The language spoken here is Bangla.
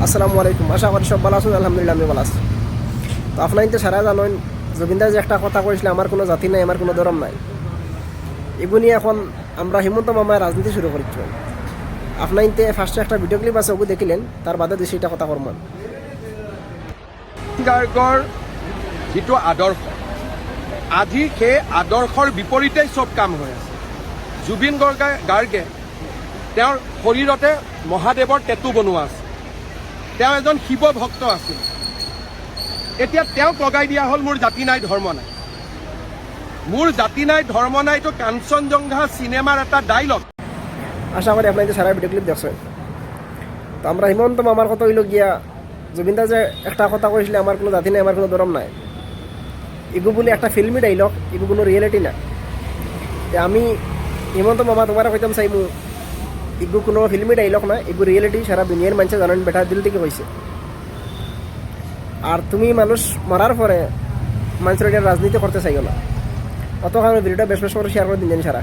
আসসালামু আলাইকুম। আশা করি সব ভালো আছেন। আলহামদুলিল্লাহ আমি ভালো আছি। তো আপনার তো সারা জানেন জুবিনদার যে একটা কথা কইছিল, আমার কোনো জাতি নাই, আমার কোনো ধর্ম নাই। এগুলি এখন আমরা হিমন্ত মামায় রাজনীতি শুরু করেছি। আপনার ইনতে ফার্স্টে একটা ভিডিও ক্লিপ আছে, ওগুলো দেখিলেন, তার বাদে দুই সেটা কথা করমান। গাৰ্গৰ যিটো আদৰ্শ, আজি সেই আদৰ্শৰ বিপৰীতেই চব কাম হৈ আছে। জুবিন গাৰ্গে তেওঁৰ শৰীৰতে মহাদেৱৰ টেটু বনোৱা আছে। তেওঁ এজন শিৱ ভক্ত আছিল। এতিয়া তেওঁক লগাই দিয়া হ'ল মোৰ জাতি নাই ধৰ্ম নাই। মোৰ জাতি নাই ধৰ্ম নাইটো কাঞ্চনজংঘা চিনেমাৰ এটা ডাইলগ। আশা করি আপনার সারা ভিডিও ক্লিপ দেখছেন। তো আমরা হিমন্ত মামার কথা হইল গিয়া জুবিনদা যে একটা কথা কইছিল, আমার কোনো জাতি নাই, আমার কোনো ধর্ম নাই, এগু বলে একটা ফিল্মি ডাইলগ, এগু কোনো রিয়েলিটি না। আমি হিমন্ত মামা তোমার কইতাম চাইমু, এগু কোনো ফিল্মি ডাইলগ না, এগু রিয়েলিটি। সারা দুনিয়ার মানুষে জানেন বেটা দিল থেকে হয়েছে। আর তুমি মানুষ মারার পরে মানুষের এটা রাজনীতি করতে চাইও না। অত কারণে ভিডিওটা বেশ বেশ করে শেয়ার করে দিন জানি সারা।